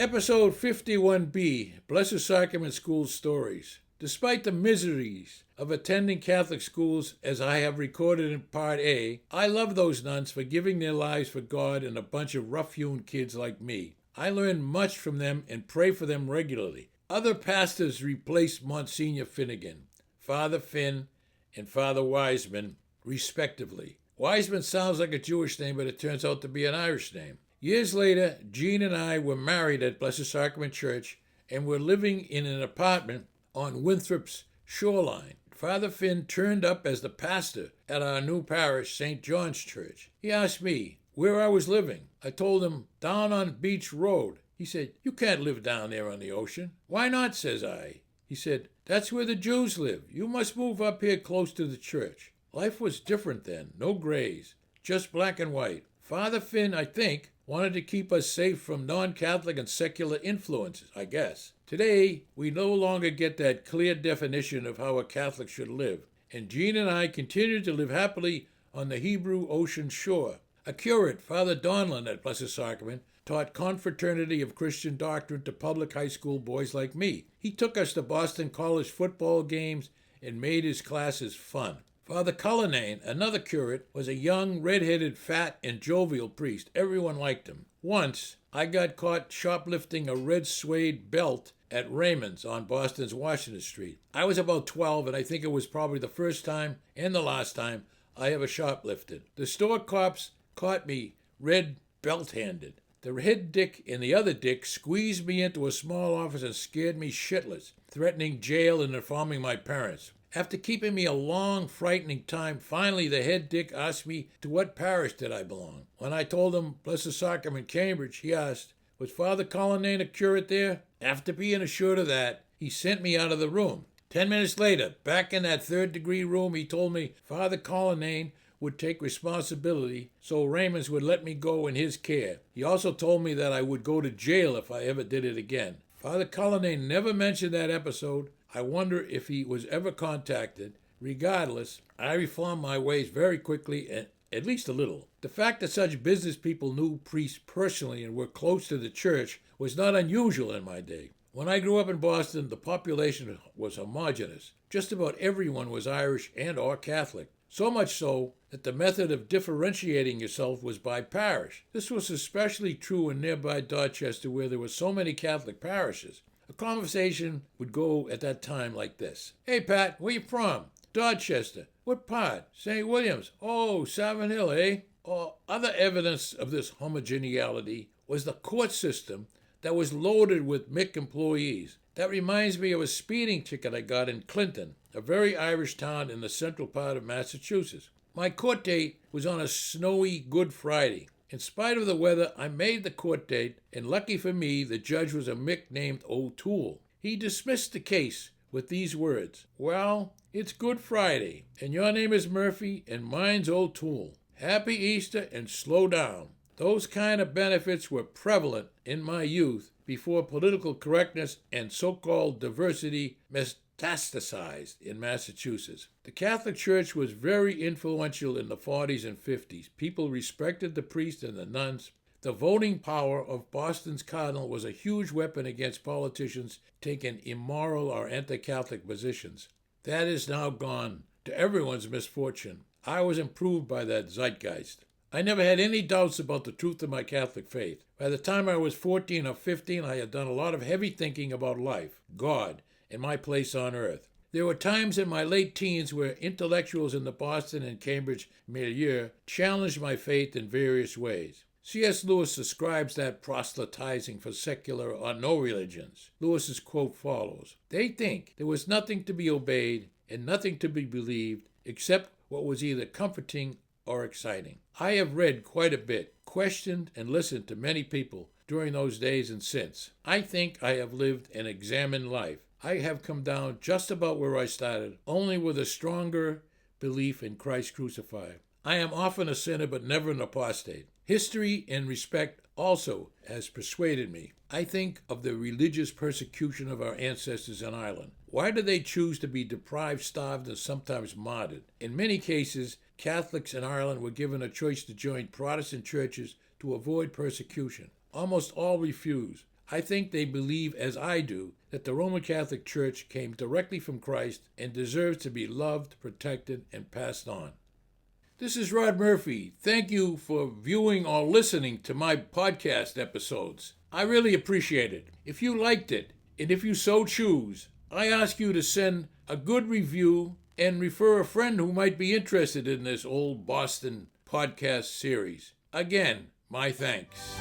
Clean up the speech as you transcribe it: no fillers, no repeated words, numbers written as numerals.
Episode 51B, Blessed Sacrament School Stories. Despite the miseries of attending Catholic schools, as I have recorded in Part A, I love those nuns for giving their lives for God and a bunch of rough-hewn kids like me. I learn much from them and pray for them regularly. Other pastors replaced Monsignor Finnegan, Father Finn, and Father Wiseman, respectively. Wiseman sounds like a Jewish name, but it turns out to be an Irish name. Years later, Jean and I were married at Blessed Sacrament Church and were living in an apartment on Winthrop's shoreline. Father Finn turned up as the pastor at our new parish, St. John's Church. He asked me where I was living. I told him, down on Beach Road. He said, "You can't live down there on the ocean." "Why not?" says I. He said, "That's where the Jews live. You must move up here close to the church." Life was different then. No grays, just black and white. Father Finn, I think, wanted to keep us safe from non-Catholic and secular influences, I guess. Today, we no longer get that clear definition of how a Catholic should live, and Jean and I continue to live happily on the Hebrew Ocean shore. A curate, Father Donlin at Blessed Sacrament, taught confraternity of Christian doctrine to public high school boys like me. He took us to Boston College football games and made his classes fun. Father Cullinane, another curate, was a young, red-headed, fat, and jovial priest. Everyone liked him. Once, I got caught shoplifting a red suede belt at Raymond's on Boston's Washington Street. I was about 12, and I think it was probably the first time and the last time I ever shoplifted. The store cops caught me red belt-handed. The head dick and the other dick squeezed me into a small office and scared me shitless, threatening jail and informing my parents. After keeping me a long, frightening time, finally the head dick asked me to what parish did I belong. When I told him Blessed Sacrament, Cambridge, he asked, "Was Father Cullinane a curate there?" After being assured of that, he sent me out of the room. 10 minutes later, back in that third-degree room, he told me Father Cullinane would take responsibility, so Raymond's would let me go in his care. He also told me that I would go to jail if I ever did it again. Father Cullinane never mentioned that episode. I wonder if he was ever contacted. Regardless, I reformed my ways very quickly, and at least a little. The fact that such business people knew priests personally and were close to the church was not unusual in my day. When I grew up in Boston, the population was homogeneous. Just about everyone was Irish and or Catholic. So much so that the method of differentiating yourself was by parish. This was especially true in nearby Dorchester, where there were so many Catholic parishes. A conversation would go at that time like this. "Hey, Pat, where you from?" "Dorchester." "What part?" "St. William's." "Oh, Savin Hill, eh?" Or other evidence of this homogeneity was the court system that was loaded with Mick employees. That reminds me of a speeding ticket I got in Clinton, a very Irish town in the central part of Massachusetts. My court date was on a snowy Good Friday. In spite of the weather, I made the court date, and lucky for me, the judge was a Mick named O'Toole. He dismissed the case with these words: "Well, it's Good Friday, and your name is Murphy, and mine's O'Toole. Happy Easter, and slow down." Those kind of benefits were prevalent in my youth before political correctness and so-called diversity metastasized in Massachusetts. The Catholic Church was very influential in the 40s and 50s. People respected the priests and the nuns. The voting power of Boston's cardinal was a huge weapon against politicians taking immoral or anti-Catholic positions. That is now gone, to everyone's misfortune. I was improved by that zeitgeist. I never had any doubts about the truth of my Catholic faith. By the time I was 14 or 15, I had done a lot of heavy thinking about life, God, and my place on earth. There were times in my late teens where intellectuals in the Boston and Cambridge milieu challenged my faith in various ways. C.S. Lewis ascribes that proselytizing for secular or no religions. Lewis's quote follows: "They think there was nothing to be obeyed and nothing to be believed except what was either comforting or exciting." I have read quite a bit, questioned and listened to many people during those days and since. I think I have lived an examined life. I have come down just about where I started, only with a stronger belief in Christ crucified. I am often a sinner, but never an apostate. History and respect also has persuaded me. I think of the religious persecution of our ancestors in Ireland. Why did they choose to be deprived, starved, and sometimes martyred? In many cases, Catholics in Ireland were given a choice to join Protestant churches to avoid persecution. Almost all refused. I think they believe, as I do, that the Roman Catholic Church came directly from Christ and deserves to be loved, protected, and passed on. This is Rod Murphy. Thank you for viewing or listening to my podcast episodes. I really appreciate it. If you liked it, and if you so choose, I ask you to send a good review and refer a friend who might be interested in this old Boston podcast series. Again, my thanks.